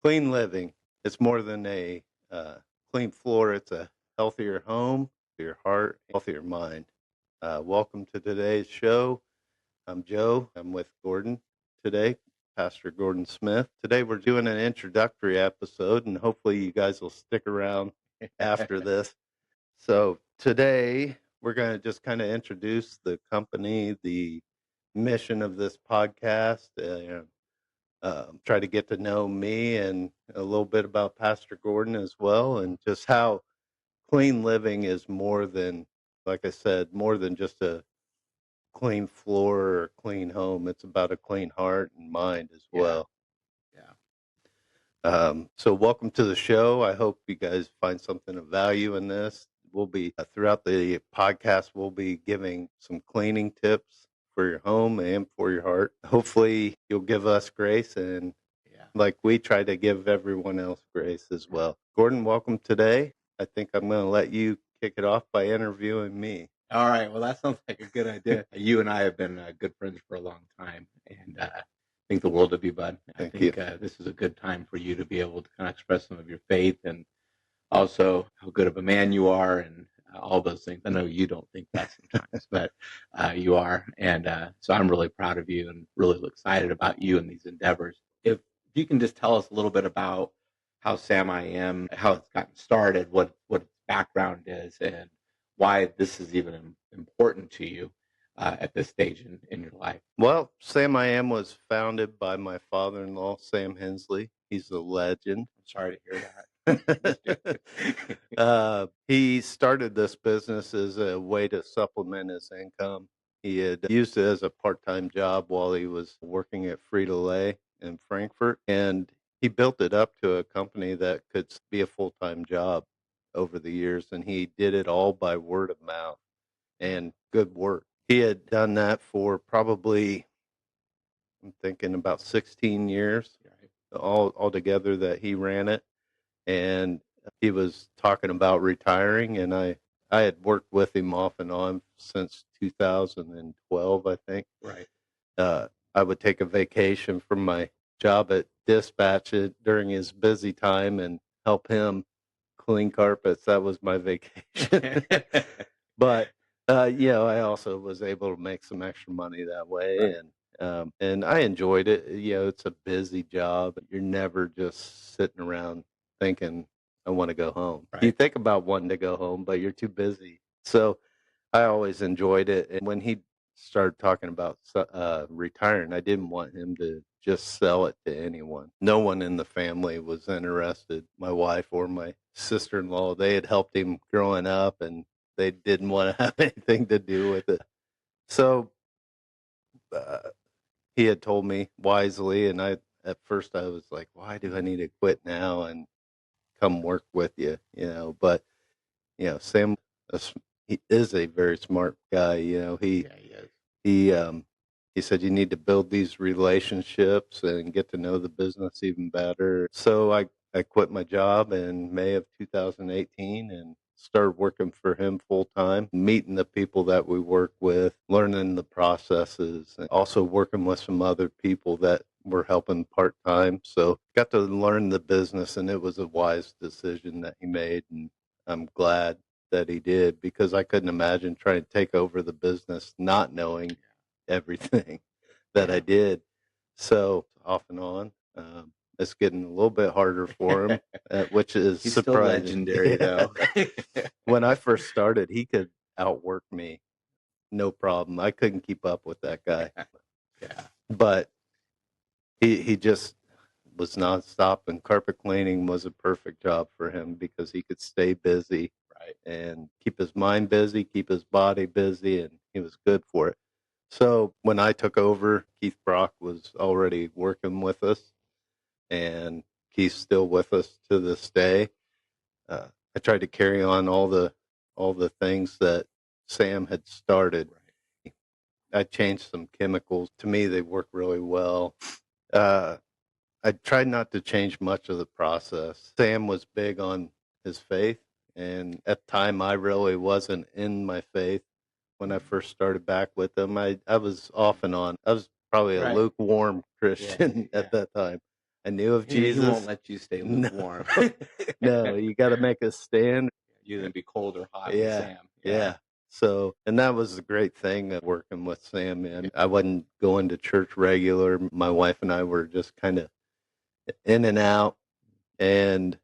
Clean living. It's more than a clean floor. It's a healthier home, healthier heart, healthier mind. Welcome to today's show. I'm Joe. I'm with Gordon today, Pastor Gordon Smith. Today we're doing an introductory episode, and hopefully you guys will stick around after this. So today we're going to just kind of introduce the company, the mission of this podcast, try to get to know me and a little bit about Pastor Gordon as well, and just how clean living is more than, like I said, more than just a clean floor or clean home. It's about a clean heart and mind as Yeah. well. Yeah. So welcome to the show. I hope you guys find something of value in this. We'll be throughout the podcast, we'll be giving some cleaning tips for your home and for your heart. Hopefully you'll give us grace, and like we try to give everyone else grace as well. Gordon, welcome today. I think I'm going to let you kick it off by interviewing me. All right. Well, that sounds like a good idea. You and I have been good friends for a long time, and think the world of you, bud. Thank I you. think this is a good time for you to be able to kind of express some of your faith and also how good of a man you are and all those things. I know you don't think that sometimes, but you are. And so I'm really proud of you and really excited about you and these endeavors. If you can just tell us a little bit about how Sam I Am, how it's gotten started, what its background is, and why this is even important to you at this stage in your life. Well, Sam I Am was founded by my father-in-law, Sam Hensley. He's a legend. I'm sorry to hear that. He started this business as a way to supplement his income. He had used it as a part-time job while he was working at Frito-Lay in Frankfurt, and he built it up to a company that could be a full-time job over the years, and he did it all by word of mouth and good work. He had done that for probably, I'm thinking about 16 years all together that he ran it. And he was talking about retiring, and I had worked with him off and on since 2012, I think. Right. I would take a vacation from my job at Dispatch during his busy time and help him clean carpets. That was my vacation. But I also was able to make some extra money that way, right. And I enjoyed it. It's a busy job. You're never just sitting around thinking, I want to go home. Right. You think about wanting to go home, but you're too busy. So I always enjoyed it. And when he started talking about retiring, I didn't want him to just sell it to anyone. No one in the family was interested. My wife or my sister-in-law, they had helped him growing up, and they didn't want to have anything to do with it. So he had told me wisely, and at first I was like, why do I need to quit now and come work with you? But Sam, he is a very smart guy. He is. He said you need to build these relationships and get to know the business even better. So I quit my job in May of 2018 and started working for him full time, meeting the people that we work with, learning the processes, and also working with some other people that were helping part time. So got to learn the business, and it was a wise decision that he made, and I'm glad that he did, because I couldn't imagine trying to take over the business not knowing everything that I did. So off and on, it's getting a little bit harder for him, which is He's surprising. Still legendary, though. When I first started, he could outwork me, no problem. I couldn't keep up with that guy. Yeah. But he just was nonstop, and carpet cleaning was a perfect job for him because he could stay busy, right, and keep his mind busy, keep his body busy, and he was good for it. So when I took over, Keith Brock was already working with us, and Keith's still with us to this day. I tried to carry on all the things that Sam had started. Right. I changed some chemicals. To me, they work really well. I tried not to change much of the process. Sam was big on his faith, and at the time I really wasn't in my faith when I first started back with him. I was off and on. I was probably a lukewarm Christian at that time. I knew of He Jesus. won't let you stay No, lukewarm. no, you got to make a stand. You're gonna be cold or hot with Yeah, Sam. yeah. So, and that was the great thing of working with Sam. And I wasn't going to church regular. My wife and I were just kind of in and out, and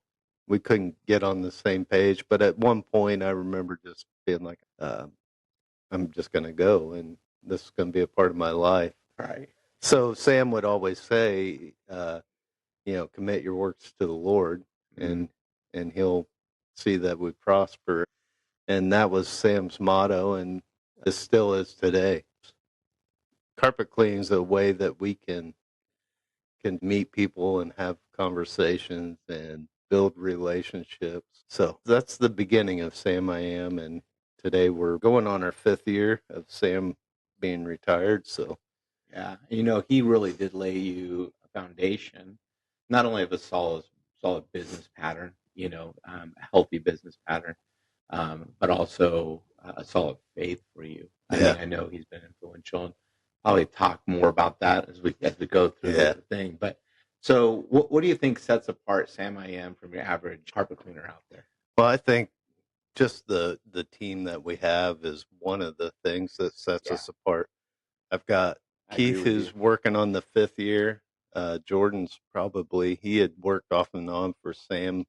we couldn't get on the same page. But at one point, I remember just being like, I'm just going to go, and this is going to be a part of my life. Right. So Sam would always say, commit your works to the Lord, and He'll see that we prosper. And that was Sam's motto, and it still is today. Carpet cleaning is a way that we can meet people and have conversations and build relationships. So that's the beginning of Sam I Am, and today we're going on our 5th year of Sam being retired. So yeah, he really did lay you a foundation, not only of a solid business pattern, a healthy business pattern, but also a solid faith for you. I mean, I know he's been influential, and probably talk more about that as we go through the thing. But so, what do you think sets apart Sam I Am from your average carpet cleaner out there? Well, I think just the team that we have is one of the things that sets us apart. I've got Keith, who's working on the 5th year. Jordan's he had worked off and on for Sam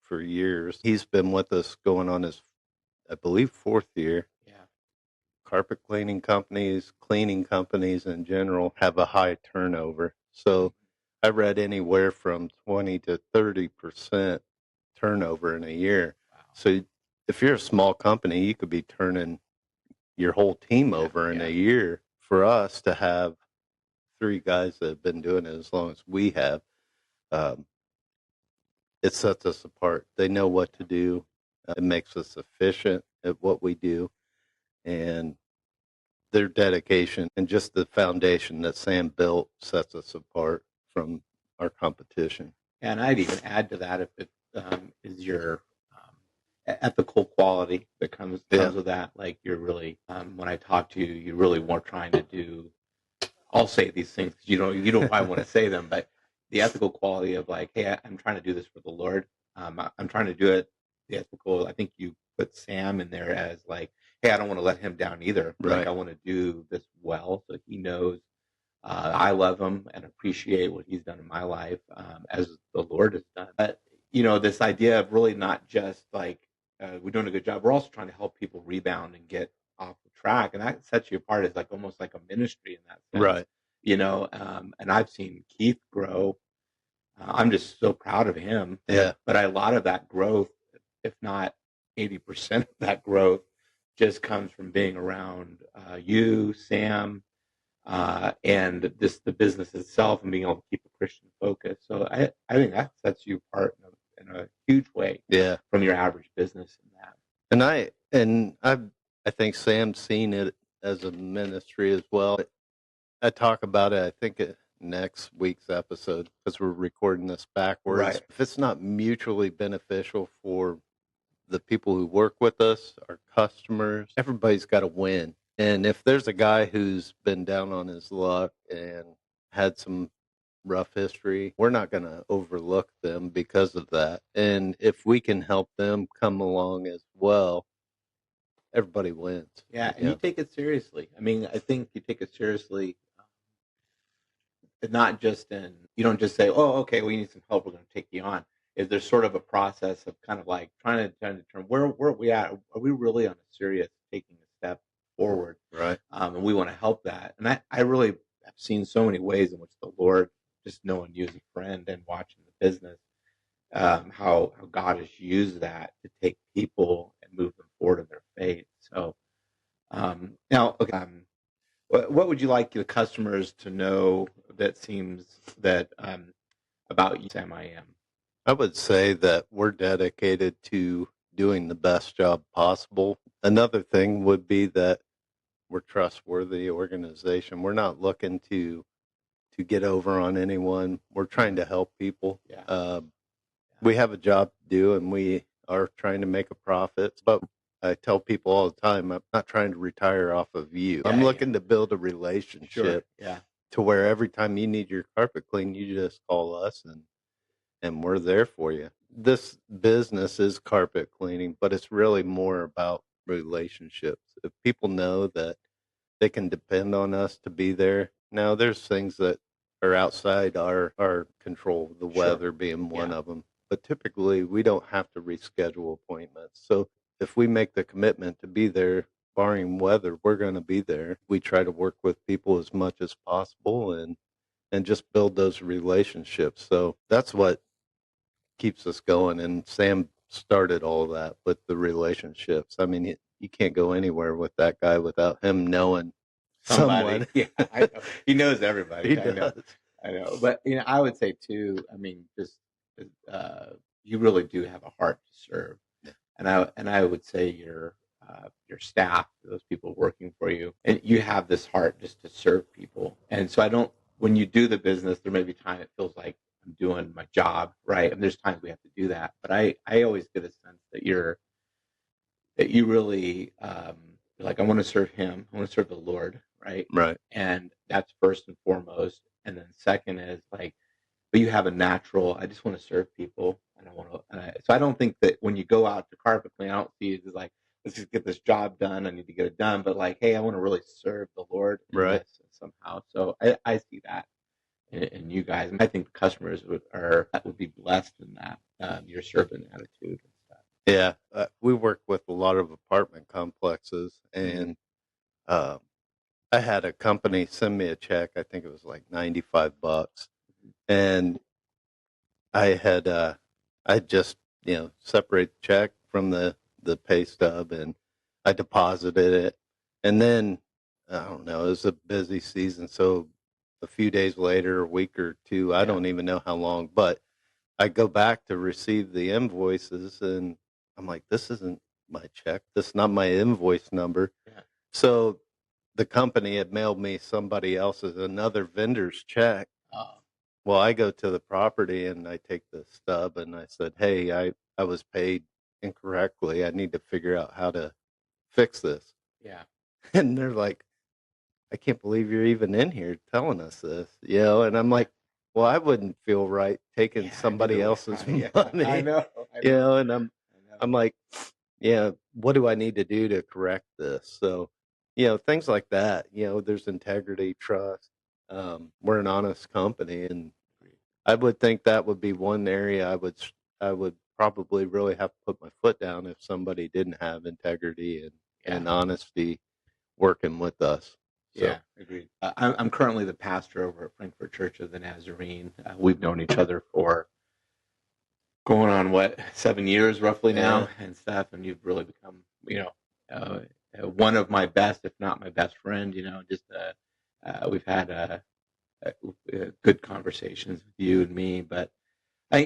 for years. He's been with us going on his, I believe, 4th year. Yeah. Carpet cleaning companies in general have a high turnover. So I read anywhere from 20 to 30% turnover in a year. Wow. So if you're a small company, you could be turning your whole team over in a year. For us to have 3 guys that have been doing it as long as we have, it sets us apart. They know what to do. It makes us efficient at what we do. And their dedication and just the foundation that Sam built sets us apart from our competition. And I'd even add to that if it is your ethical quality that comes with that. Like you're really, when I talk to you, you really weren't trying to do. I'll say these things because you don't probably want to say them, but the ethical quality of like, hey, I'm trying to do this for the Lord. I'm trying to do it. The ethical. I think you put Sam in there as like, hey, I don't want to let him down either. Right. Like I want to do this well, so he knows I love him and appreciate what he's done in my life, as the Lord has done. But this idea of really not just like we're doing a good job. We're also trying to help people rebound and get off the track, and that sets you apart as like almost like a ministry in that sense. Right. And I've seen Keith grow. I'm just so proud of him. Yeah. But a lot of that growth, if not 80% of that growth, just comes from being around you, Sam, and the business itself, and being able to keep a Christian focus. So I think that sets you apart in a huge way from your average business in that. And I think Sam's seen it as a ministry as well. I talk about it, I think, next week's episode, because we're recording this backwards. Right. If it's not mutually beneficial for the people who work with us, our customers, everybody's got to win. And if there's a guy who's been down on his luck and had some rough history, we're not going to overlook them because of that. And if we can help them come along as well, everybody wins. Yeah, and you take it seriously. I mean, I think you take it seriously, not just you don't just say, oh, okay, we need some help, we're going to take you on. Is there sort of a process of kind of like trying to determine where are we at? Are we really on a serious taking a step forward? Right. And we want to help that. And I really have seen so many ways in which the Lord, just knowing you as a friend and watching the business, how God has used that to take people and move them forward in their faith. So now, okay, what would you like the customers to know that seems that about you, Sam I Am? I would say that we're dedicated to doing the best job possible. Another thing would be that we're a trustworthy organization. We're not looking to get over on anyone. We're trying to help people. We have a job to do, and we are trying to make a profit. But I tell people all the time, I'm not trying to retire off of you. I'm looking to build a relationship. Sure. Yeah. to where every time you need your carpet cleaned, you just call us and we're there for you. This business is carpet cleaning, but it's really more about relationships. If people know that they can depend on us to be there. Now, there's things that are outside our control, the Sure. weather being one Yeah. of them. But typically, we don't have to reschedule appointments. So if we make the commitment to be there, barring weather, we're going to be there. We try to work with people as much as possible and just build those relationships. So that's what keeps us going. And Sam started all that with the relationships. I mean, you can't go anywhere with that guy without him knowing Somebody. someone. Yeah, I know. He knows everybody. He I know. does. I know. But I would say too. I mean, just uh, you really do have a heart to serve, Yeah. and I would say your staff, those people working for you, and you have this heart just to serve people. And so I don't. When you do the business, there may be time it feels like I'm doing my job, right? And there's times we have to do that. But I always get a sense that you really you're like, I want to serve him. I want to serve the Lord, right? Right. And that's first and foremost. And then second is like, but you have a natural, I just want to serve people. And I want to, so I don't think that when you go out to carpet clean, I don't see it as like, let's just get this job done. I need to get it done. But like, hey, I want to really serve the Lord in Right. this somehow. So I see that in you guys. And I think customers would be blessed in that, your servant attitude and stuff. Yeah. We work with a lot of apartment complexes, and uh, I had a company send me a check. I think it was like $95, and I just separate the check from the pay stub, and I deposited it, and then I don't know. It was a busy season, so a few days later, a week or two, I Yeah. don't even know how long, but I go back to receive the invoices, and I'm like, this isn't my check. This is not my invoice number. Yeah. So the company had mailed me somebody else's, another vendor's check. Well, I go to the property and I take the stub and I said, hey, I was paid incorrectly. I need to figure out how to fix this. Yeah. And they're like, I can't believe you're even in here telling us this, and I'm like, well, I wouldn't feel right taking somebody else's money, I know. and I'm like, yeah, what do I need to do to correct this? So, things like that, there's integrity, trust. We're an honest company, and I would think that would be one area I would probably really have to put my foot down if somebody didn't have integrity and honesty working with us. So. Yeah, agreed. I'm currently the pastor over at Frankfurt Church of the Nazarene. We've known each other for going on 7 years roughly now and stuff, and you've really become one of my best, if not my best friend. Just we've had good conversations with you and me, but I'm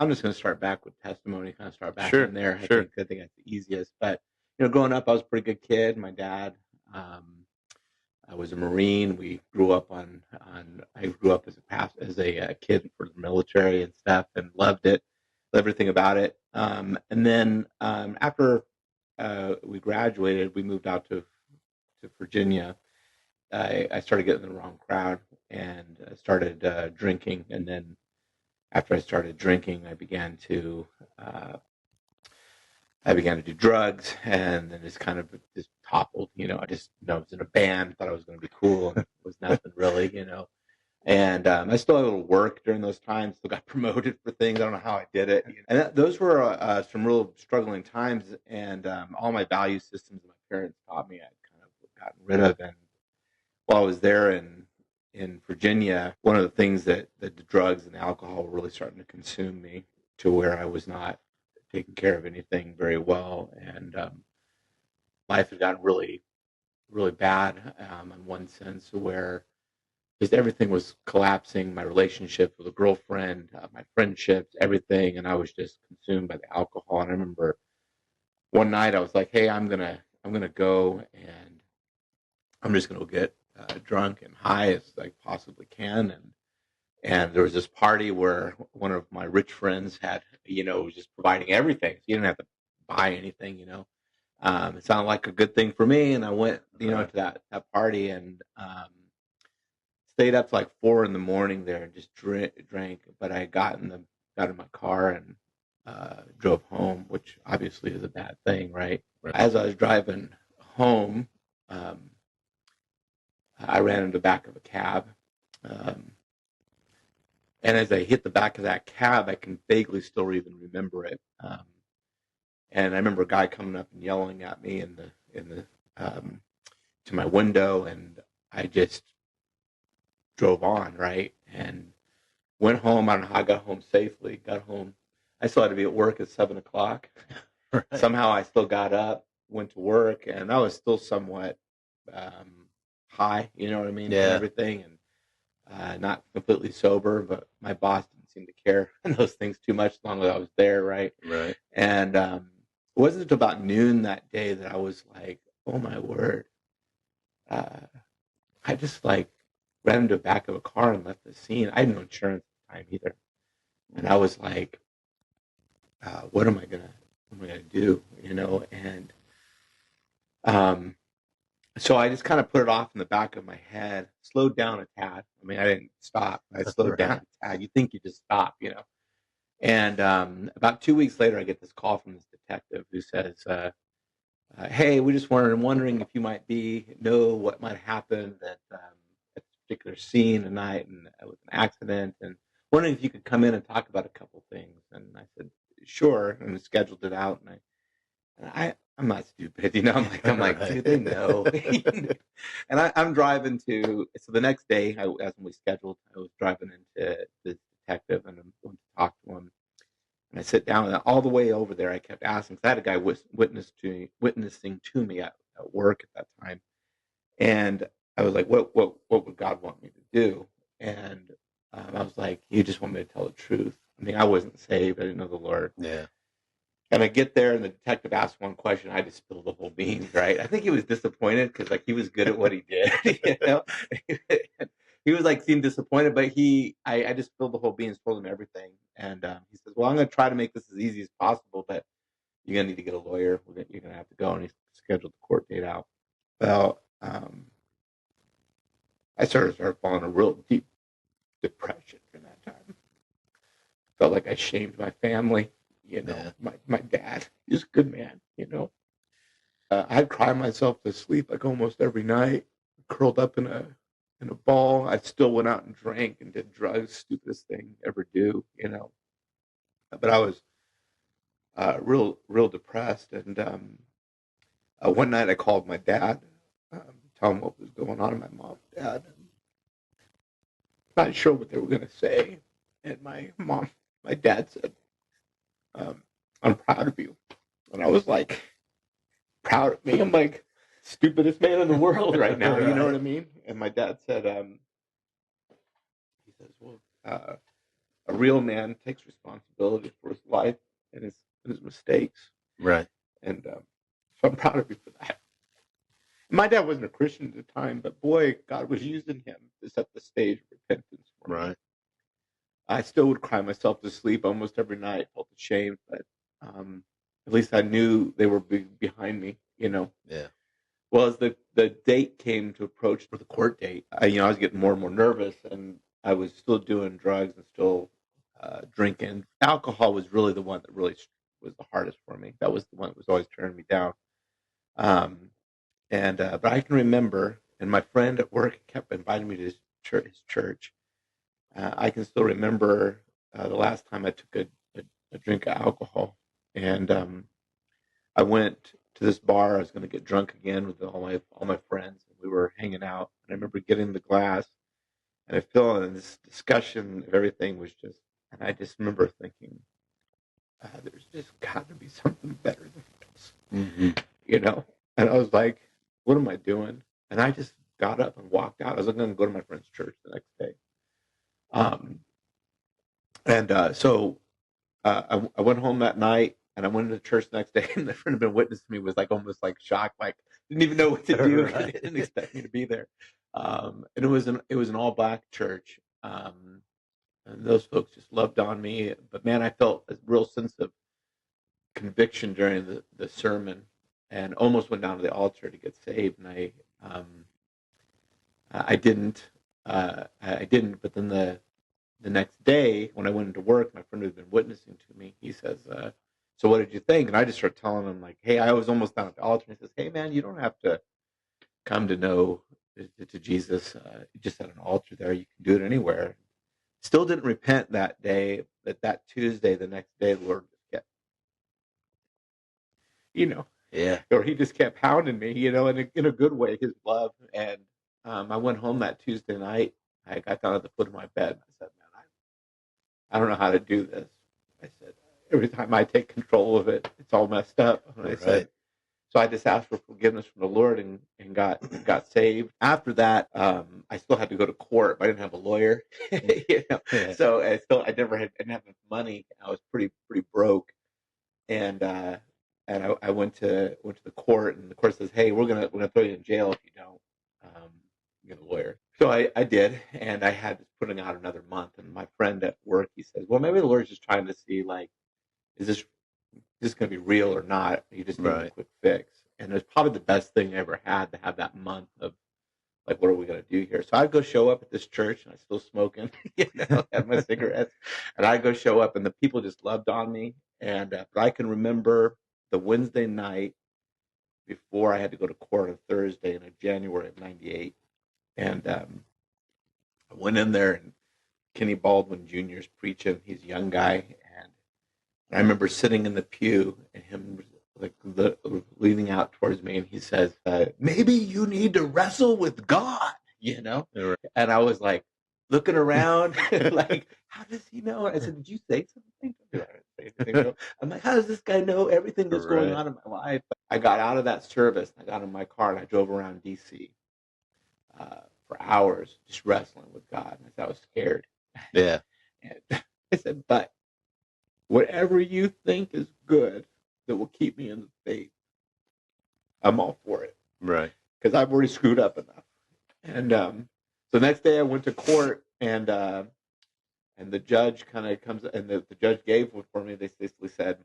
just going to start back with testimony, kind of start back in there. I think that's the easiest. But growing up, I was a pretty good kid. My dad, I was a Marine. We grew up I grew up as a kid for the military and stuff, and loved it, everything about it. And then after we graduated, we moved out to Virginia. I started getting in the wrong crowd and started drinking, and then after I started drinking, I began to do drugs, and then just kind of just toppled. I just was in a band, thought I was going to be cool, and it was nothing really. And I still had a little work during those times. Still got promoted for things. I don't know how I did it. And those were some real struggling times, and all my value systems that my parents taught me, I'd kind of gotten rid of. And while I was there in Virginia, one of the things that the drugs and the alcohol were really starting to consume me to where I was not taking care of anything very well, and life had gotten really, really bad in one sense, where just everything was collapsing. My relationship with a girlfriend, my friendships, everything, and I was just consumed by the alcohol. And I remember one night I was like, "Hey, I'm gonna go, and I'm just gonna get drunk and high as I possibly can." And there was this party where one of my rich friends had, was just providing everything. So you didn't have to buy anything, It sounded like a good thing for me. And I went, to that party, and stayed up to like 4 in the morning there and just drank. But I got in my car and drove home, which obviously is a bad thing, right? Right. As I was driving home, um, I ran into the back of a cab. Um, and as I hit the back of that cab, I can vaguely still even remember it. And I remember a guy coming up and yelling at me um, to my window, and I just drove on, right? And went home. I don't know how I got home safely. Got home. I still had to be at work at 7 o'clock. Right. Somehow I still got up, went to work, and I was still somewhat high, you know what I mean, from Yeah. everything, and not completely sober, but my boss didn't seem to care those things too much as long as I was there, right? Right. And it wasn't until about noon that day that I was like, oh my word. I just like ran into the back of a car and left the scene. I had no insurance at the time either. And I was like, what am I gonna do? You know? And so I just kind of put it off in the back of my head, slowed down a tad. I mean, I didn't stop. I slowed down a tad. You think you just stop, you know? And about 2 weeks later, I get this call from this detective who says, "Hey, we just were wondering if you might know what might happen at this particular scene tonight, and it was an accident, and wondering if you could come in and talk about a couple things." And I said, "Sure," and we scheduled it out. I'm not stupid, you know. I'm like, dude, they know. And I'm driving so the next day, as we scheduled, I was driving into the detective, and I'm going to talk to him. And I sit down, and all the way over there, I kept asking, because I had a guy witnessing to me at work at that time. And I was like, what would God want me to do? And I was like, he just want me to tell the truth. I mean, I wasn't saved. I didn't know the Lord. Yeah. And I get there, and the detective asks one question. I just spill the whole beans, right? I think he was disappointed because, like, he was good at what he did, you know. He was like seemed disappointed, but I just spilled the whole beans, told him everything, and he says, "Well, I'm going to try to make this as easy as possible, but you're going to need to get a lawyer. You're going to have to go," and he scheduled the court date out. Well, I started falling a real deep depression during that time. Felt like I shamed my family. You know, Yeah. my dad, he's a good man. You know, I'd cry myself to sleep like almost every night, curled up in a ball. I still went out and drank and did drugs, stupidest thing ever do. You know, but I was real depressed. And one night I called my dad, tell him what was going on. My mom, dad, and not sure what they were going to say. And my dad said, "I'm proud of you." And I was like, proud of me? I'm like, stupidest man in the world right now. You know what I mean? And my dad said, he says, well, a real man takes responsibility for his life and his mistakes. Right. And so I'm proud of you for that. My dad wasn't a Christian at the time, but boy, God was using him to set the stage of repentance for me. Right. I still would cry myself to sleep almost every night, felt ashamed, but at least I knew they were behind me, you know. Yeah. Well, as the date came to approach for the court date, I was getting more and more nervous, and I was still doing drugs and still drinking. Alcohol was really the one that really was the hardest for me. That was the one that was always turning me down. Um, and but I can remember, and my friend at work kept inviting me to his church. I can still remember the last time I took a drink of alcohol, and I went to this bar. I was going to get drunk again with all my friends, and we were hanging out. And I remember getting the glass, and I feel in this discussion of everything was just, and I just remember thinking, there's just got to be something better than this, you know. And I was like, what am I doing? And I just got up and walked out. I was going to go to my friend's church the next day. Um, and so I went home that night, and I went into church the next day, and the friend had been witnessing me was like almost like shocked, like didn't even know what to do. Right. Didn't expect me to be there. And it was an all black church, and those folks just loved on me. But man, I felt a real sense of conviction during the sermon, and almost went down to the altar to get saved, and I didn't. I didn't. But then the next day when I went into work, my friend who had been witnessing to me, he says, "So what did you think?" And I just start telling him like, "Hey, I was almost down at the altar." And he says, "Hey, man, you don't have to come to know to Jesus just at an altar. There, you can do it anywhere." Still didn't repent that day, but that Tuesday, the next day, the Lord just kept, Yeah. or He just kept pounding me, in a good way, His love. And I went home that Tuesday night. I got down at the foot of my bed. And I said, "Man, I don't know how to do this." I said, "Every time I take control of it, it's all messed up." And I said, so I just asked for forgiveness from the Lord and got saved. After that, I still had to go to court, but I didn't have a lawyer. Yeah. So I didn't have enough money. I was pretty broke, and I went to the court, and the court says, "Hey, we're gonna throw you in jail if you don't get a lawyer." So I did, and I had this putting out another month. And my friend at work, he says, "Well, maybe the lawyer's just trying to see, like, is this going to be real or not? You just need a Right. quick fix." And it was probably the best thing I ever had to have that month of, like, what are we going to do here? So I'd go show up at this church, and I was still smoking, had my cigarettes, and I'd go show up, and the people just loved on me. And but I can remember the Wednesday night before I had to go to court on Thursday in January of '98, and I went in there, and Kenny Baldwin Jr. is preaching. He's a young guy, and I remember sitting in the pew and him like leaning out towards me, and he says, "Maybe you need to wrestle with God." Right. And I was like looking around, like, how does he know? I said, "Did you say something?" I didn't say anything. No. I'm like, how does this guy know everything that's going Right. on in my life? I got out of that service, and I got in my car, and I drove around DC for hours just wrestling with God. And I was scared. Yeah. And I said, "But whatever you think is good that will keep me in the faith, I'm all for it, Right. because I've already screwed up enough." And so the next day I went to court, and the judge kind of comes, and the judge gave one for me. They basically said,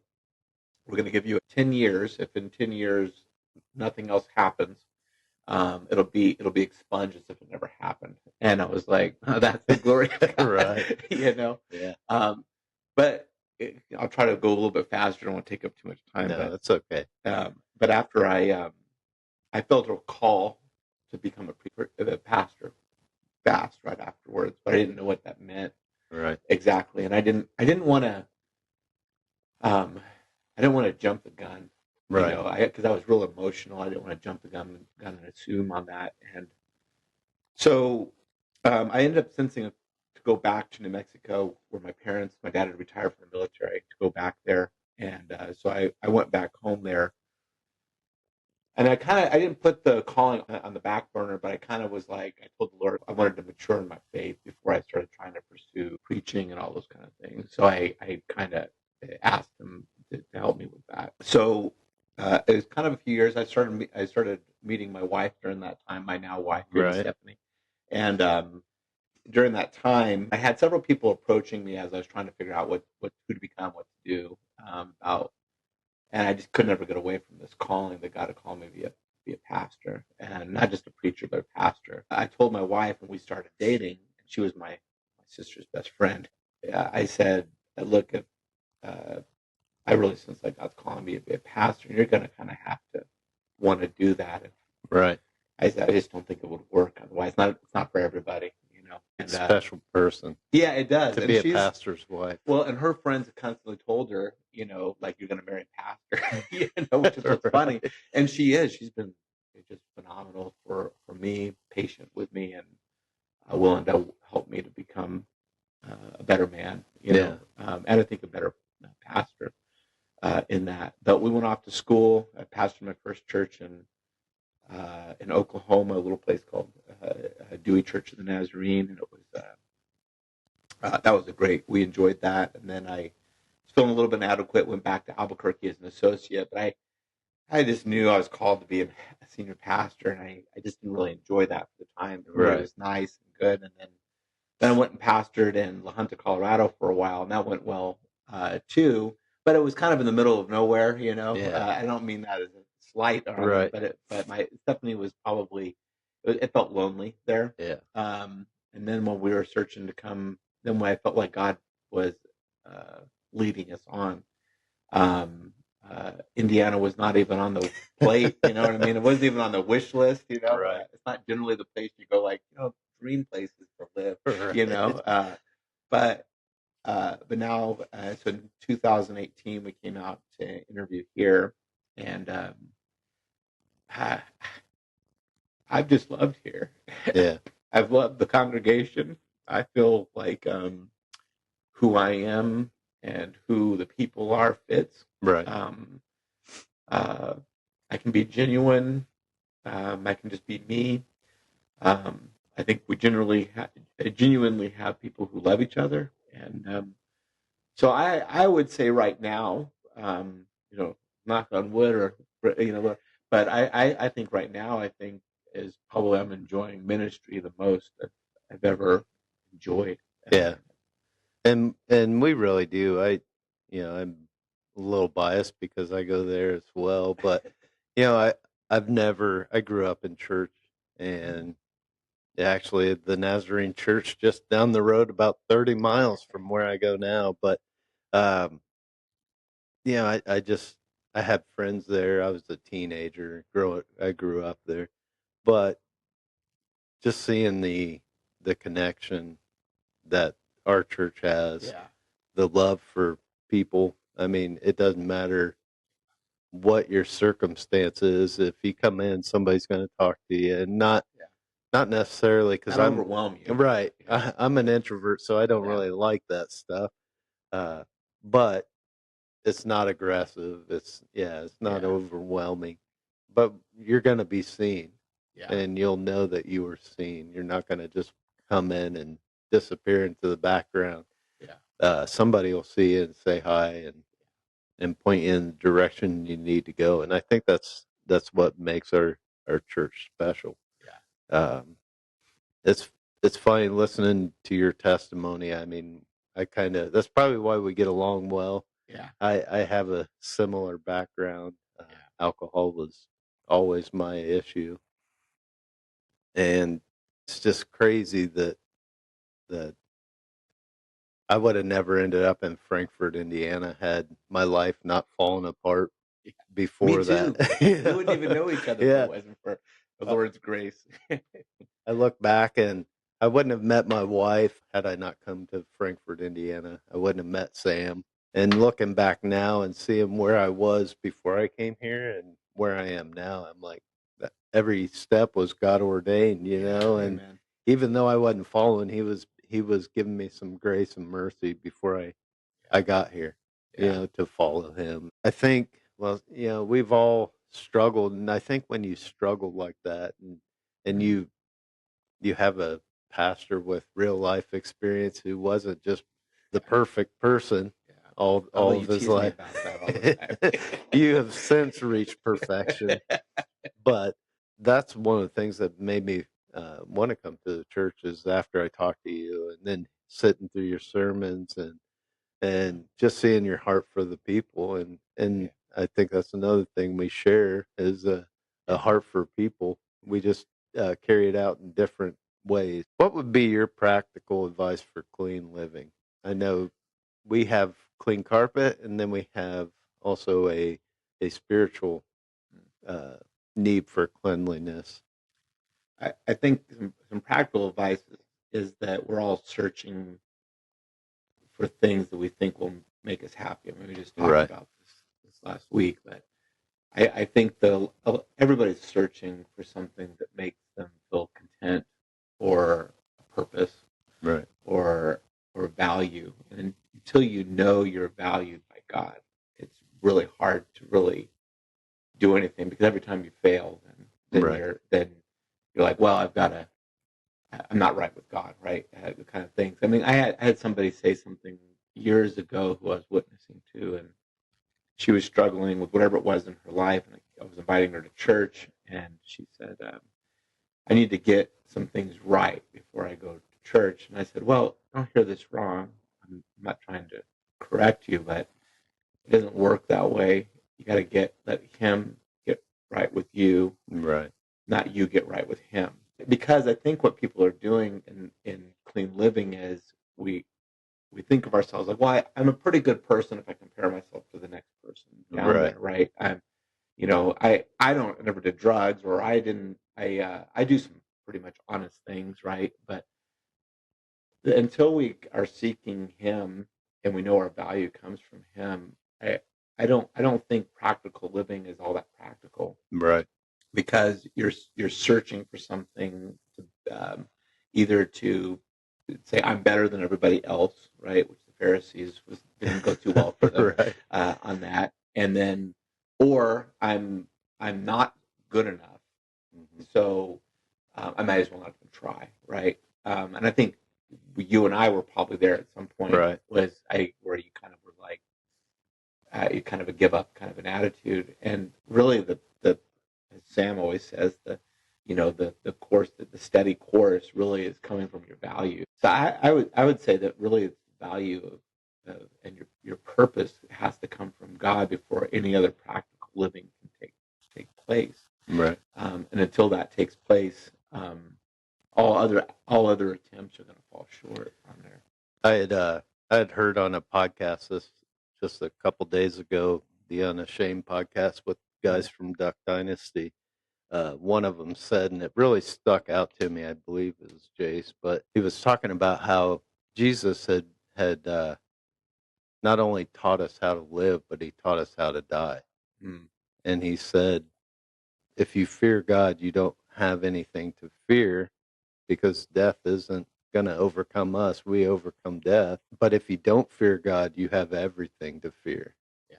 "We're going to give you 10 years. If in 10 years nothing else happens, it'll be expunged as if it never happened." And I was like, "Oh, that's the glory of God." Right. Yeah. But I'll try to go a little bit faster. I don't want to take up too much time. No, that's okay. But after I felt a call to become a pastor fast right afterwards, but I didn't know what that meant Right. exactly, and I didn't want to jump the gun, Right. because I was real emotional. I didn't want to jump the gun and assume on that, and so I ended up sensing to go back to New Mexico, where my dad had retired from the military, to go back there, and so I went back home there. And I didn't put the calling on the back burner, but I kind of was like, I told the Lord I wanted to mature in my faith before I started trying to pursue preaching and all those kind of things. So I kind of asked Him to help me with that. So it was kind of a few years. I started meeting my wife during that time, my now wife, Right. Stephanie. And during that time, I had several people approaching me as I was trying to figure out who to become, what to do, about, and I just could never get away from this calling that God had called me to be a pastor, and not just a preacher, but a pastor. I told my wife when we started dating, and she was my sister's best friend. I said, "Look, if I really sense that God's calling me to be a pastor, and you're going to kind of have to want to do that." And Right. I said, "I just don't think it would work otherwise. It's not for everybody." And It's a special person yeah, it does. to And be a she's pastor's wife. Well, and her friends have constantly told her, like, "You're going to marry a pastor," which is what's funny. And she is. She's been just phenomenal for me, patient with me, and willing to help me to become a better man, and I think a better pastor in that. But we went off to school. I pastored my first church in Oklahoma, a little place called Dewey Church of the Nazarene, and it was that was we enjoyed that. And then I was feeling a little bit inadequate, went back to Albuquerque as an associate, but I just knew I was called to be a senior pastor, and I just didn't really enjoy that for the time. It really was nice and good. And then I went and pastored in La Junta, Colorado for a while, and that went well too. But it was kind of in the middle of nowhere. Yeah. I don't mean that as a slight on Right. it, but my Stephanie was probably, it felt lonely there. Yeah. And then when we were searching to come, then when I felt like God was leading us on, Indiana was not even on the plate. You know what I mean? It wasn't even on the wish list. Right. It's not generally the place you go like, dream places to live. Right. You know, but now, so in 2018 we came out to interview here, and I, I've just loved here. Yeah. I've loved the congregation. I feel like who I am and who the people are fits. Right. Um, uh, I can be genuine. I can just be me. I think we genuinely have people who love each other, and so I would say right now, knock on wood, or but I think right now, I think is probably I'm enjoying ministry the most that I've ever enjoyed. Yeah. And we really do. I'm a little biased because I go there as well, but I grew up in church, and actually the Nazarene church just down the road about 30 miles from where I go now, but um I had friends there. I was a teenager. I grew up there, but just seeing the connection that our church has, Yeah, the love for people. I mean, it doesn't matter what your circumstance is. If you come in, somebody's going to talk to you, and yeah, not necessarily because not I'm overwhelm you. right. Yeah, I'm an introvert, so I don't yeah, really like that stuff. Uh, but it's not aggressive. It's not yeah, overwhelming. But you're going to be seen, yeah, and you'll know that you were seen. You're not going to just come in and disappear into the background. yeah, Somebody will see you and say hi, and point you in the direction you need to go. And I think that's what makes our church special. yeah, Um, it's it's funny listening to your testimony. I mean, I kind of that's probably why we get along well. yeah, I have a similar background. yeah, Alcohol was always my issue, and it's just crazy that I would have never ended up in Frankfort, Indiana, had my life not fallen apart yeah. Me before that. too. We wouldn't even know each other if it Yeah. wasn't for the Uh, Lord's grace. I look back, and I wouldn't have met my wife had I not come to Frankfort, Indiana. I wouldn't have met Sam. And looking back now and seeing where I was before I came here and where I am now, I'm like, every step was God ordained, Yeah, and amen. even though I wasn't following, he was giving me some grace and mercy before I got here, Yeah, to follow him. I think, well, we've all struggled, and I think when you struggle like that, and mm, you have a pastor with real life experience who wasn't just the perfect person yeah. Although all you of his tease me life. about that all the time. You have since reached perfection, but that's one of the things that made me want to come to the church is after I talked to you and then sitting through your sermons and just seeing your heart for the people and Yeah, I think that's another thing we share is a yeah. heart for people. We just carry it out in different ways. What would be your practical advice for clean living? I know we have clean carpet, and then we have also a spiritual Mm. uh, need for cleanliness. I think some practical advice is that we're all searching for things that we think will make us happy. I mean, we just talked Right. about this last week, but I think everybody's searching for something that makes them feel content or a purpose Right. or value. And until you know you're valued by God, it's really hard to really do anything because every time you fail, then Right. you're like, well, I'm not right with God, right? The kind of things. I mean, I had somebody say something years ago who I was witnessing to, and she was struggling with whatever it was in her life, and I was inviting her to church, and she said, "I need to get some things right before I go to church." And I said, "Well, don't hear this wrong. I'm not trying to correct you, but it doesn't work that way. You got to let Him get right with you, Right. not you get right with Him." because I think what people are doing in clean living is we we think of ourselves like, well, I'm a pretty good person if I compare myself to the next person down Right. there, right? I don't never did drugs, or I didn't. I do some pretty much honest things, right? But until we are seeking Him and we know our value comes from Him, I don't think practical living is all that practical, Right. because you're searching for something to, either to say I'm better than everybody else, right? Which the Pharisees didn't go too well for them Right. on that, and then or I'm not good enough, Mhm. so I might as well not even try, right? And I think you and I were probably there at some point. Right. Was I where you kind of were like you kind of a give up kind of an attitude, and really the as Sam always says, the course, the steady course really is coming from your value. So I would say that really it's the value and your purpose has to come from God before any other practical living can take place. Right. And until that takes place, all other attempts are going to fall short on there. I had I had heard on a podcast this just a couple days ago, the Unashamed podcast with Mm-hmm. guys from Duck Dynasty. One of them said, and it really stuck out to me. I believe it was Jace, but he was talking about how Jesus had not only taught us how to live, but he taught us how to die. Mm. And he said, if you fear God, you don't have anything to fear because death isn't going to overcome us. We overcome death. But if you don't fear God, you have everything to fear. Yeah.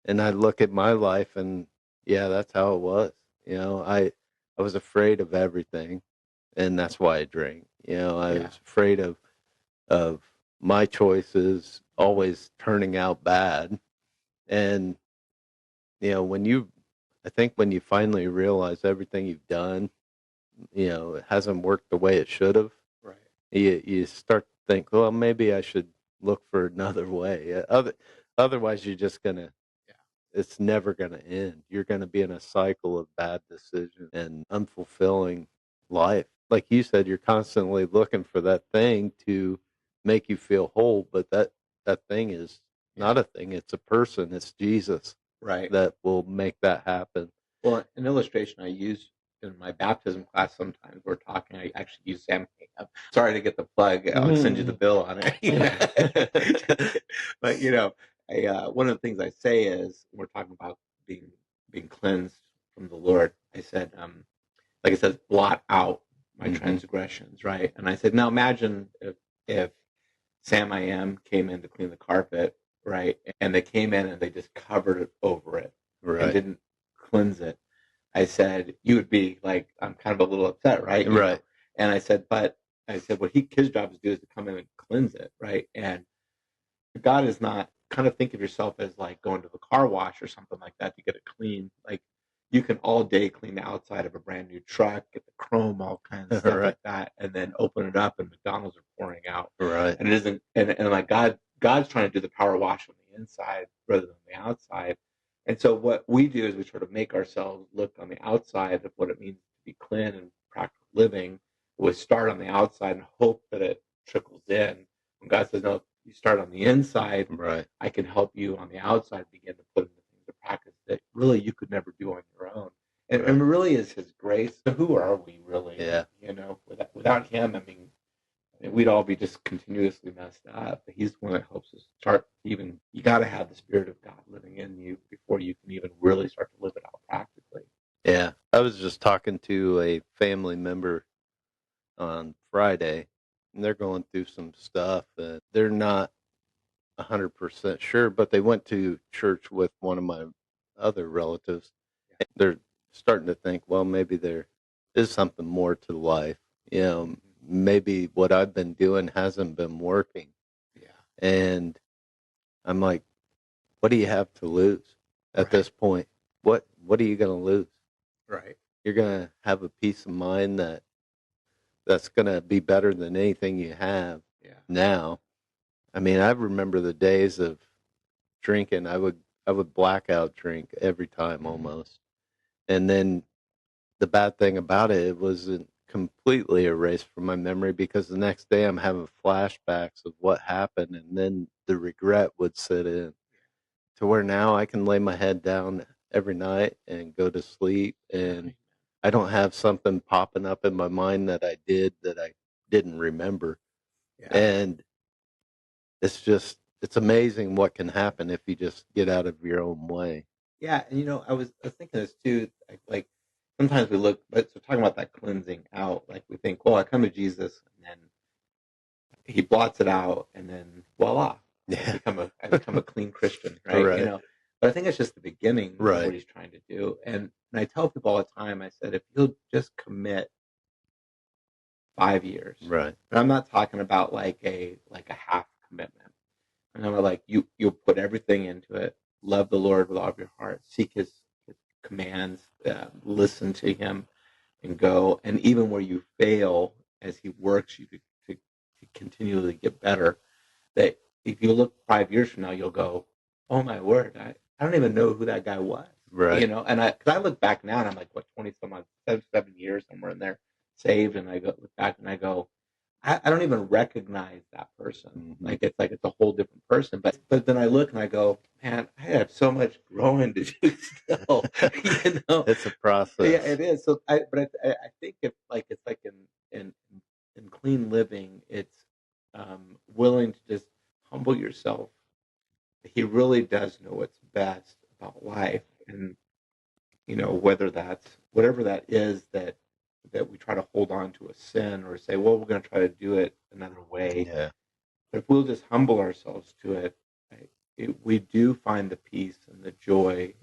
And I look at my life and yeah, that's how it was. I was afraid of everything, and that's why I drank. I Yeah. was afraid of my choices always turning out bad. And when you I think when you finally realize everything you've done, it hasn't worked the way it should have, Right. you start to think, well, maybe I should look for another way. Otherwise, you're just gonna Yeah. it's never gonna end. You're gonna be in a cycle of bad decisions and unfulfilling life. Like you said, you're constantly looking for that thing to make you feel whole, but that thing is Yeah. not a thing. It's a person. It's Jesus Right. that will make that happen. Well, an illustration I use in my baptism class sometimes we're talking. I actually use Sam. Sorry to get the plug. I'll send you the bill on it. But one of the things I say is when we're talking about being cleansed from the Lord. I said, like I said, blot out my Mhm. transgressions, right? And I said, now imagine if Sam I am came in to clean the carpet, right? And they came in and they just covered it over it and Right. didn't cleanse it. I said, you would be like, I'm kind of a little upset, right? Right. And I said, what his job is to do is to come in and cleanse it, right? And God is not, kind of think of yourself as like going to the car wash or something like that to get it clean. Like you can all day clean the outside of a brand new truck, get the chrome, all kinds of stuff Right. like that, and then open it up and McDonald's are pouring out. Right. And it isn't, and like God's trying to do the power wash on the inside rather than the outside. And so what we do is we sort of make ourselves look on the outside of what it means to be clean and practical living. We start on the outside and hope that it trickles in. When God says, no, you start on the inside, Right. I can help you on the outside begin to put into things of practice that really you could never do on your own. And Right. it really is His grace. So who are we really? Yeah. Without Him, I mean, we'd all be just continuously messed up. But He's the one that helps us start. Even you got to have the Spirit of God living in you before you can even really start to live it out practically. Yeah. I was just talking to a family member on Friday, and they're going through some stuff, and they're not 100% sure, but they went to church with one of my other relatives. They're starting to think, well, maybe there is something more to life. Mm-hmm. Maybe what I've been doing hasn't been working. Yeah. And I'm like, what do you have to lose at Right. this point? What are you going to lose? Right. You're going to have a peace of mind that's going to be better than anything you have Yeah. now. I mean, I remember the days of drinking. I would blackout drink every time Mm-hmm. almost, and then the bad thing about it, it wasn't completely erased from my memory because the next day I'm having flashbacks of what happened, and then the regret would sit in to where now I can lay my head down every night and go to sleep, and I don't have something popping up in my mind that I did that I didn't remember. Yeah. And it's amazing what can happen if you just get out of your own way. Yeah, and I was thinking this too. Like sometimes we look, but so talking about that cleansing out, like we think, well, I come to Jesus, and then He blots it out, and then voila, Yeah. I become a clean Christian, right? Right. But I think it's just the beginning of what Right. He's trying to do. And I tell people all the time, I said, if you'll just commit 5 years, Right. and I'm not talking about like a half commitment. And I'm like, you'll put everything into it. Love the Lord with all of your heart. Seek His commands. Listen to Him, and go. And even where you fail, as He works you to continually get better. That if you look 5 years from now, you'll go, oh my word, I don't even know who that guy was. Right. And because I look back now and I'm like, what, 20 some odd, 7 years somewhere in there, saved, and I go look back and I go, I don't even recognize that person. Mm-hmm. Like it's a whole different person. But then I look and I go, man, I have so much growing to do still. It's a process. Yeah, it is. So I think if like it's like in clean living, it's willing to just humble yourself. He really does know what's best about life, and whether that's whatever that is that we try to hold on to a sin or say, well, we're going to try to do it another way. Yeah. But if we'll just humble ourselves to it, we do find the peace and the joy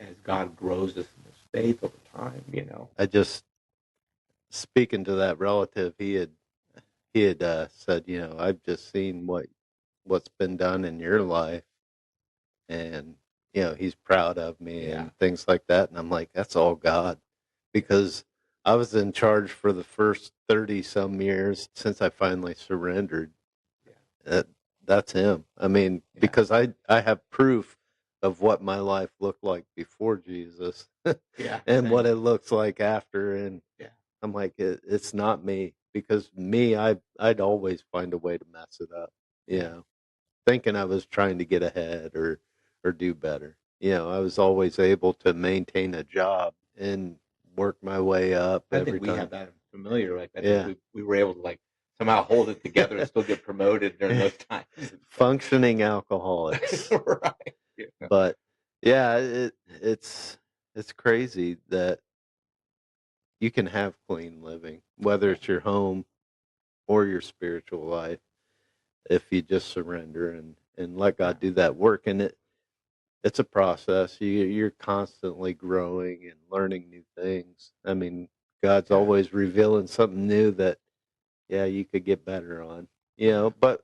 as God grows us in His faith over time. I just speaking to that relative, he had said, I've just seen what's been done in your life, and he's proud of me and things like that. And I'm like, that's all God, because I was in charge for the first 30 some years since I finally surrendered. That that's him. I mean, because I have proof of what my life looked like before Jesus, and what it looks like after, and I'm like, it's not me, because me, I'd always find a way to mess it up, thinking I was trying to get ahead or do better. I was always able to maintain a job and work my way up I every think we time. have that familiar. Like I think we were able to like somehow hold it together and still get promoted during those times. Functioning alcoholics. Right. But yeah, it's crazy that you can have clean living, whether it's your home or your spiritual life, if you just surrender and let God do that work. And it's a process. You're constantly growing and learning new things. I mean, God's always revealing something new that, you could get better on. But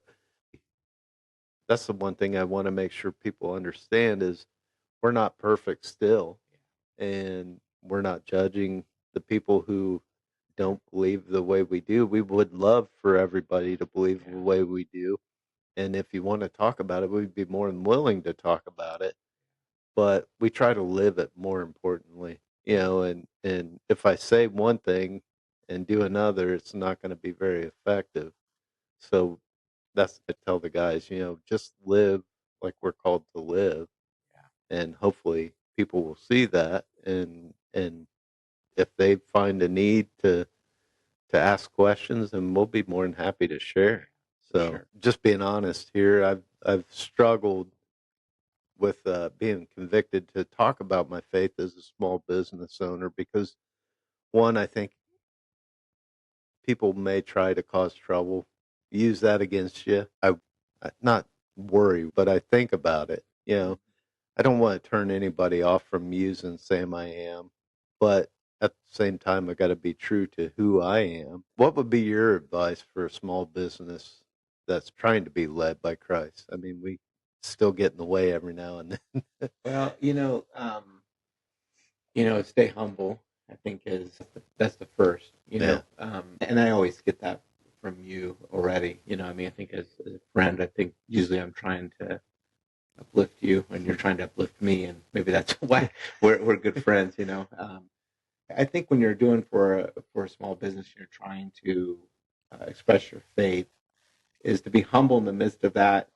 that's the one thing I want to make sure people understand is we're not perfect still, and we're not judging the people who don't believe the way we do. We would love for everybody to believe the way we do. And if you want to talk about it, we'd be more than willing to talk about it. But we try to live it more importantly, and if I say one thing and do another, it's not going to be very effective. So that's what I tell the guys, just live like we're called to live, and hopefully people will see that, and if they find a need to ask questions, then we'll be more than happy to share. So just being honest here, I've struggled with being convicted to talk about my faith as a small business owner, because one, I think people may try to cause trouble, use that against you. I not worry, but I think about it. I don't want to turn anybody off from using Sam I Am, but at the same time, I got to be true to who I am. What would be your advice for a small business that's trying to be led by Christ? I mean, we still get in the way every now and then. Well, stay humble. I think that's the first. And I always get that from you already. I mean, I think as a friend, I think usually I'm trying to uplift you, and you're trying to uplift me, and maybe that's why we're good friends. I think when you're doing for a small business, you're trying to express your faith, is to be humble in the midst of that,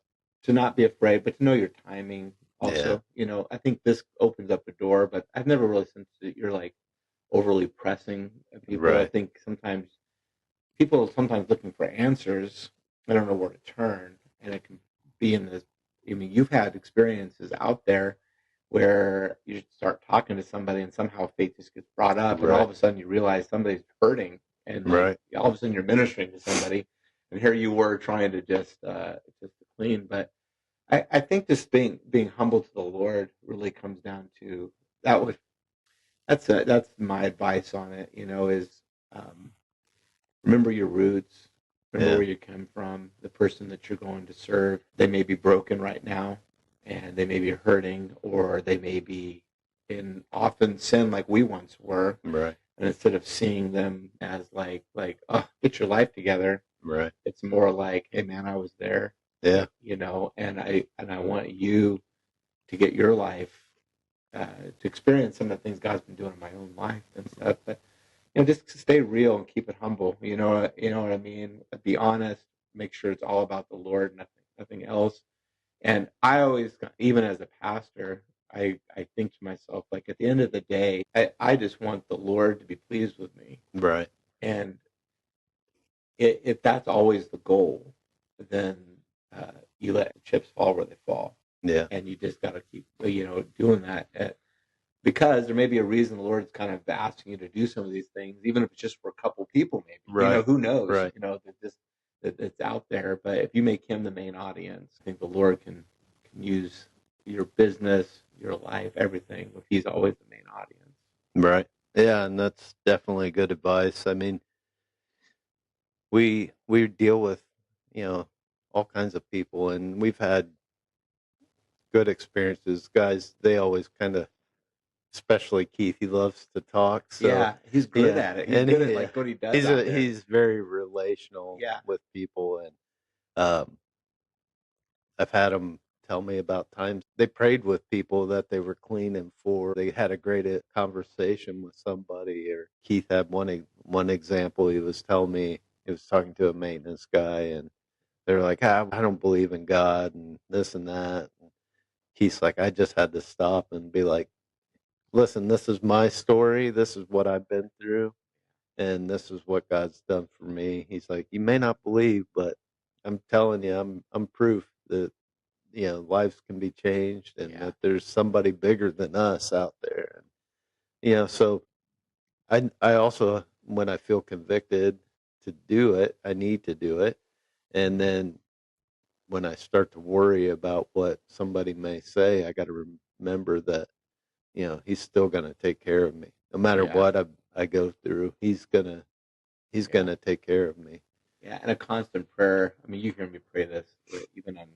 to not be afraid, but to know your timing. Yeah. Also, I think this opens up the door, but I've never really sensed that you're like overly pressing people. I Right. think sometimes people are sometimes looking for answers. I don't know where to turn, and it can be in this. I mean, you've had experiences out there where you start talking to somebody, and somehow faith just gets brought up, and all Right. of a sudden you realize somebody's hurting, and like Right. all of a sudden you're ministering to somebody, and here you were trying to just to clean. But I think just being humble to the Lord really comes down to that. That's my advice on it. Is um, remember your roots, remember Yeah. where you come from, the person that you're going to serve. They may be broken right now, and they may be hurting, or they may be in often sin like we once were. Right. And instead of seeing them as oh, get your life together, Right. it's more like, hey man, I was there, Yeah. and I want you to get your life to experience some of the things God's been doing in my own life and stuff. But just stay real and keep it humble. You know what I mean. Be honest. Make sure it's all about the Lord, nothing else. And I always, even as a pastor, I think to myself, like at the end of the day, I just want the Lord to be pleased with me. Right. And if that's always the goal, then you let chips fall where they fall, Yeah. and you just got to keep doing that. Because there may be a reason the Lord's kind of asking you to do some of these things, even if it's just for a couple people, maybe. Right. Who knows? Right. That it's out there. But if you make Him the main audience, I think the Lord can use your business, your life, everything, if He's always the main audience. Right. Yeah, and that's definitely good advice. I mean, we deal with, you know, all kinds of people, and we've had good experiences. Guys, they always kind of, especially Keith, he loves to talk. So Yeah, He's good yeah, at it. He's and good at like what He does out there. he's very relational Yeah, with people, and um, I've had them tell me about times they prayed with people that they were cleaning for. They had a great conversation with somebody. Or Keith had one example. He was telling me he was talking to a maintenance guy, and they're like, I don't believe in God and this and that. And Keith's like, I just had to stop and be like, listen, this is my story. This is what I've been through, and this is what God's done for me. He's like, you may not believe, but I'm telling you, I'm proof that lives can be changed, and yeah, that there's somebody bigger than us out there. And so I also, when I feel convicted to do it, I need to do it. And then when I start to worry about what somebody may say, I got to remember that He's still going to take care of me no matter yeah, what I go through. He's yeah, gonna take care of me. yeah. And a constant prayer. I mean, you hear me pray this even when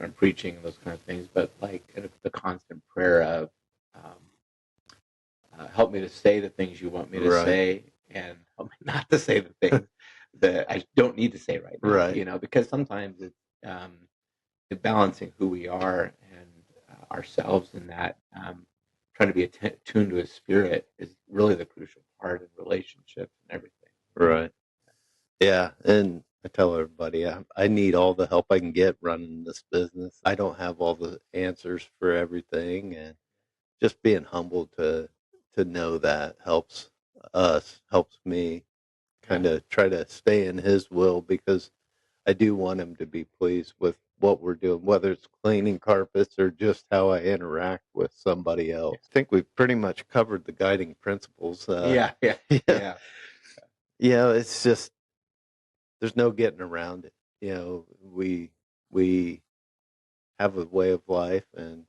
I'm preaching and those kind of things, but like the constant prayer of um, help me to say the things you want me to Right. say, and help me not to say the things that I don't need to say right now. Right. Because sometimes it's balancing who we are and ourselves in that. Trying to be attuned to His Spirit is really the crucial part in relationships and everything. Right. Yeah, and I tell everybody I need all the help I can get running this business. I don't have all the answers for everything, and just being humble to know that helps me Yeah, kind of try to stay in His will, because I do want Him to be pleased with what we're doing, whether it's cleaning carpets or just how I interact with somebody yeah, else. I think we've pretty much covered the guiding principles. yeah, yeah, Yeah, yeah, it's just there's no getting around it. We have a way of life, and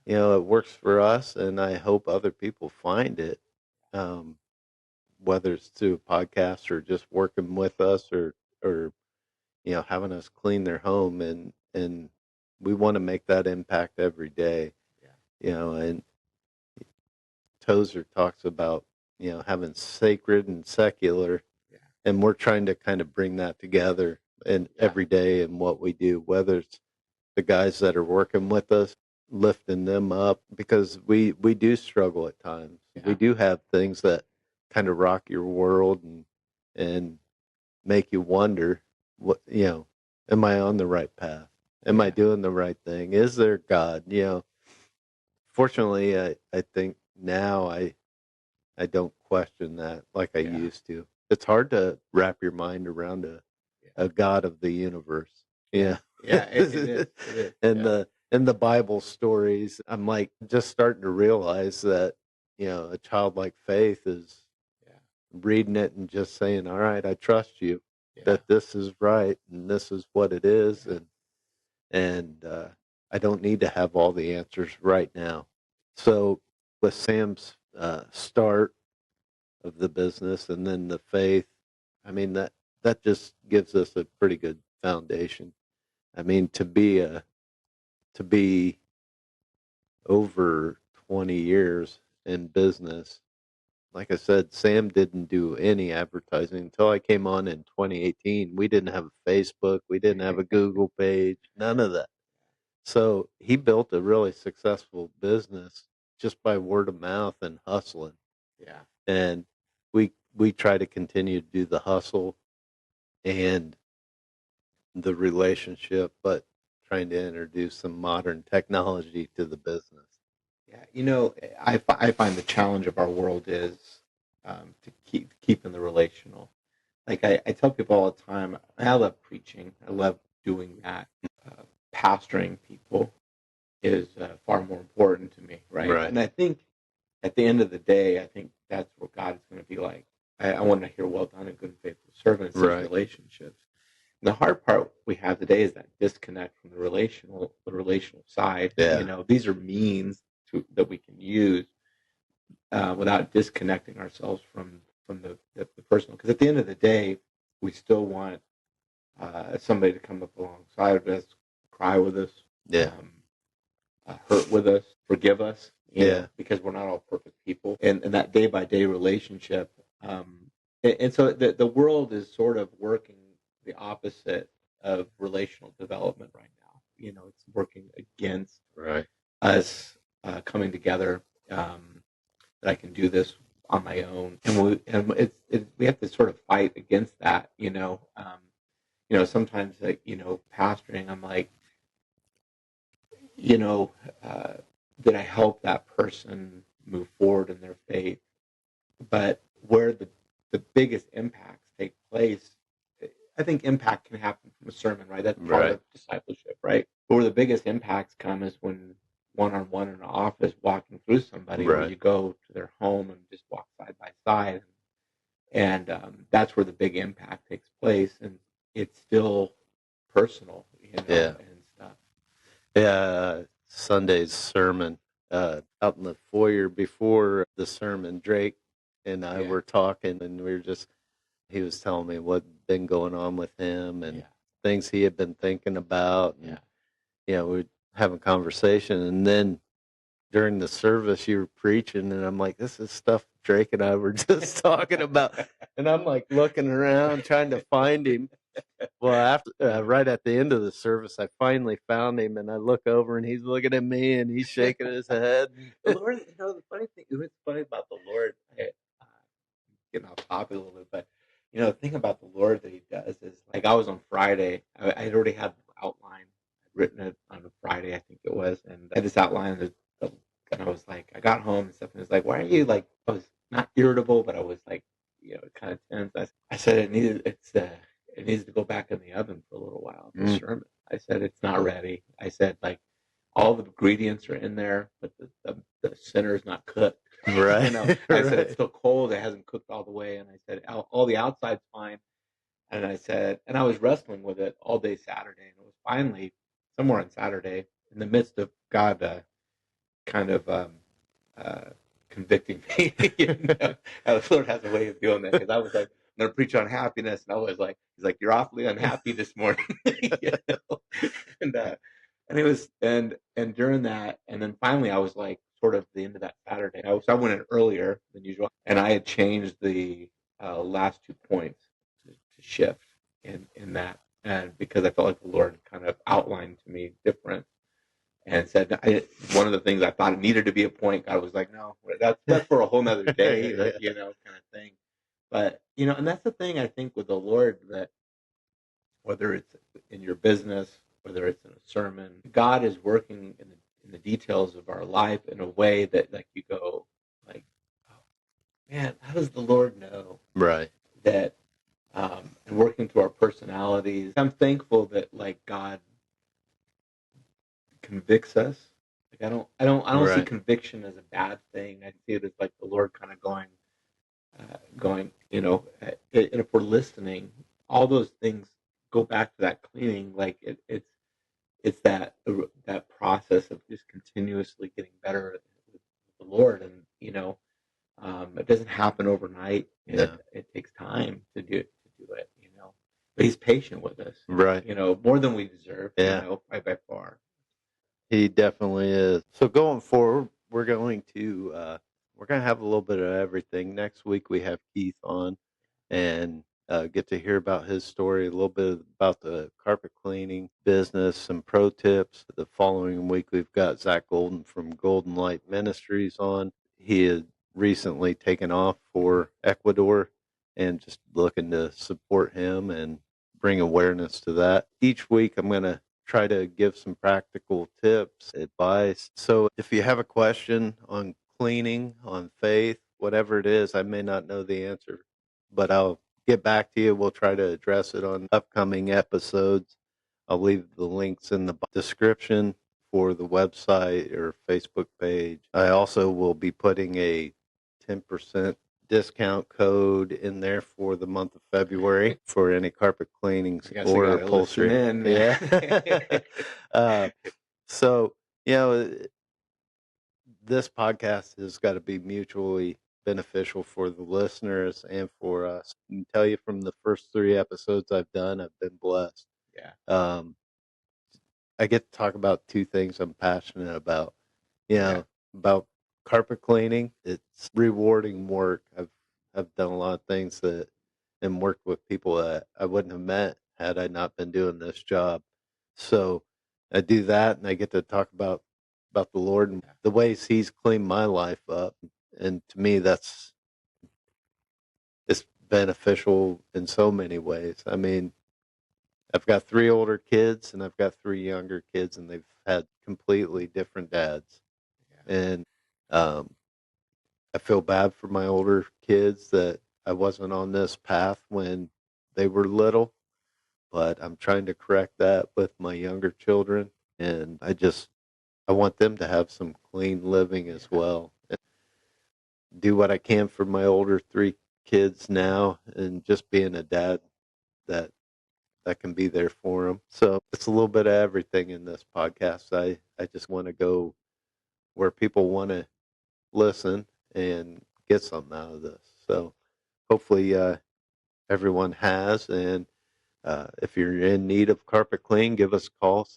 it works for us, and I hope other people find it. Um, whether it's through a podcast or just working with us, or having us clean their home, and we want to make that impact every day. yeah, And Tozer talks about having sacred and secular, yeah, and we're trying to kind of bring that together in yeah, every day in what we do, whether it's the guys that are working with us lifting them up, because we do struggle at times. We Yeah. do have things that kind of rock your world and make you wonder, what, am I on the right path? Am I Yeah. doing the right thing? Is there God? Fortunately, I think now I don't question that like I Yeah. used to. It's hard to wrap your mind around Yeah. a God of the universe. Yeah. Yeah. Yeah. It is. It is. and Yeah. the Bible stories, I'm like just starting to realize that, a childlike faith is Yeah. reading it and just saying, all right, I trust you Yeah. that this is right and this is what it is. Yeah. And I don't need to have all the answers right now. So with Sam's start of the business and then the faith, I mean, that just gives us a pretty good foundation. I mean, to be over 20 years in business, like I said, Sam didn't do any advertising until I came on in 2018. We didn't have a Facebook, we didn't have a Google page, none of that. So he built a really successful business just by word of mouth and hustling. Yeah. And we try to continue to do the hustle and the relationship, but trying to introduce some modern technology to the business. Yeah. I find the challenge of our world is to keeping the relational. Like I tell people all the time, I love preaching. I love doing that. Pastoring people is far more important to me, right? Right. And I think at the end of the day, I think that's what God is going to be like. I want to hear, well done, and good and faithful servant. It's these Right. relationships. And the hard part we have today is that disconnect from the relational side. Yeah. These are means that we can use without disconnecting ourselves from the personal. Because at the end of the day, we still want somebody to come up alongside of us, cry with us, Yeah. hurt with us, forgive us, Yeah. because we're not all perfect people. And that day by day relationship. And so the world is sort of working the opposite of relational development right now. It's working against Right. us coming together. That I can do this on my own, and we have to sort of fight against that. Sometimes like pastoring, I'm like, you know, uh, did I help that person move forward in their faith? But where the biggest impacts take place, I think impact can happen from a sermon, right? That's part Right. of discipleship, right? But where the biggest impacts come is when one-on-one in an office walking through somebody, or Right. you go to their home and just walk side by side. And that's where the big impact takes place. And it's still personal, Yeah. and stuff. Yeah. Sunday's sermon, out in the foyer before the sermon, Drake and I Yeah. were talking, and he was telling me what'd been going on with him and Yeah. things he had been thinking about. And, Yeah. we were having a conversation. And then during the service, you were preaching, and I'm like, this is stuff Drake and I were just talking about. And I'm like looking around trying to find him. Well, after right at the end of the service, I finally found him, and I look over, and he's looking at me, and he's shaking his head. The Lord, the funny thing, what's funny about the Lord, getting off topic a little bit, but the thing about the Lord that He does is, like, I was on Friday, I had already had the outline, I'd written it on a Friday, I think it was, and I had this outline, and I was like, I got home and stuff, and it was like, why are you like? I was not irritable, but I was like, kind of tense. I said it needs to go back in the oven for a little while. The sermon. I said it's not ready. I said, like, all the ingredients are in there, but the center is not cooked. Right. I said it's still cold. It hasn't cooked all the way. And I said all the outside's fine. And I said, and I was wrestling with it all day Saturday. And it was finally somewhere on Saturday, in the midst of God kind of uh, convicting me. How the Lord has a way of doing that. Because I was like, I'm going to preach on happiness. And I was like, He's like, you're awfully unhappy this morning. you know? And and it was and during that, and then finally I was like, sort of the end of that Saturday. I went in earlier than usual, and I had changed the last 2 points to shift in that, and because I felt like the Lord kind of outlined to me different. and said, one of the things I thought it needed to be a point, God was like, no, that's for a whole nother day, that, kind of thing. But, and that's the thing I think with the Lord, that whether it's in your business, whether it's in a sermon, God is working in the details of our life in a way that, like, you go, like, oh, man, how does the Lord know Right. that, and working through our personalities. I'm thankful that, like, God convicts us. Like, I don't see Right. conviction as a bad thing. I see it as like the Lord kind of going, and if we're listening, all those things go back to that cleaning. Like, it's that process of just continuously getting better with the Lord, and it doesn't happen overnight. No. It takes time to do it. But He's patient with us. Right. More than we deserve. Yeah. By far. He definitely is. So going forward, we're going to have a little bit of everything. Next week we have Keith on, and get to hear about his story, a little bit about the carpet cleaning business, some pro tips. The following week we've got Zach Golden from Golden Light Ministries on. He had recently taken off for Ecuador, and just looking to support him and bring awareness to that. Each week I'm going to try to give some practical tips, advice. So if you have a question on cleaning, on faith, whatever it is, I may not know the answer, but I'll get back to you. We'll try to address it on upcoming episodes. I'll leave the links in the description for the website or Facebook page. I also will be putting a 10% discount code in there for the month of February for any carpet cleanings or upholstery. Yeah. So, this podcast has got to be mutually beneficial for the listeners and for us. I can tell you from the first 3 episodes I've done, I've been blessed. Yeah. I get to talk about 2 things I'm passionate about. Yeah. About carpet cleaning. It's rewarding work. I've done a lot of things that and worked with people that I wouldn't have met had I not been doing this job. So I do that, and I get to talk about the Lord and the ways He's cleaned my life up. And to me, it's beneficial in so many ways. I mean, I've got 3 older kids and I've got 3 younger kids, and they've had completely different dads. Yeah. And I feel bad for my older kids that I wasn't on this path when they were little, but I'm trying to correct that with my younger children. And I want them to have some clean living as well. And do what I can for my older 3 kids now, and just being a dad that can be there for them. So it's a little bit of everything in this podcast. I just want to go where people want to listen and get something out of this. So hopefully everyone has. And if you're in need of carpet clean, give us a call,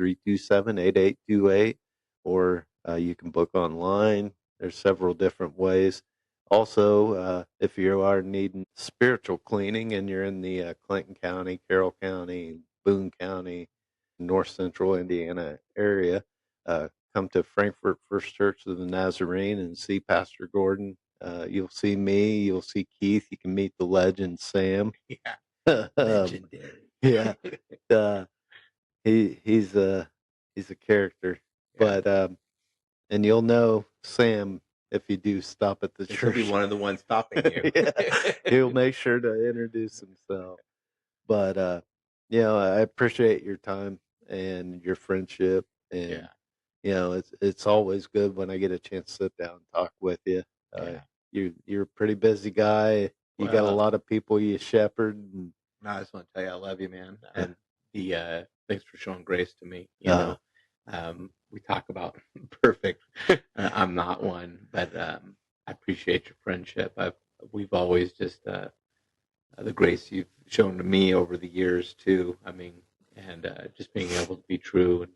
765-327-8828, or you can book online. There's several different ways. Also, if you are needing spiritual cleaning and you're in the Clinton County, Carroll County, Boone County, North Central Indiana area, come to Frankfort First Church of the Nazarene and see Pastor Gordon. You'll see me. You'll see Keith. You can meet the legend Sam. Yeah. Legendary. Yeah. He's a character, Yeah. but and you'll know Sam if you do stop at the He'll church. be one of the ones stopping you. Yeah, he'll make sure to introduce himself. But I appreciate your time and your friendship, and it's always good when I get a chance to sit down and talk with you. You're a pretty busy guy. You got a lot of people you shepherd. And, no, I just want to tell you I love you, man, and thanks for showing grace to me. We talk about perfect. I'm not one, but I appreciate your friendship. We've always just the grace you've shown to me over the years too. I mean, and just being able to be true and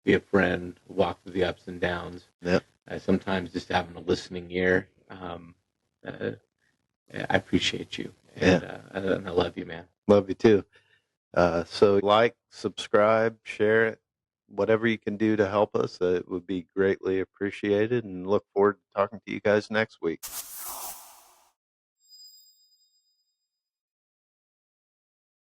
be a friend, walk through the ups and downs. Yeah. Sometimes just having a listening ear. I appreciate you, and I love you, man. Love you too. So like, subscribe, share it. whatever you can do to help us, it would be greatly appreciated, and look forward to talking to you guys next week.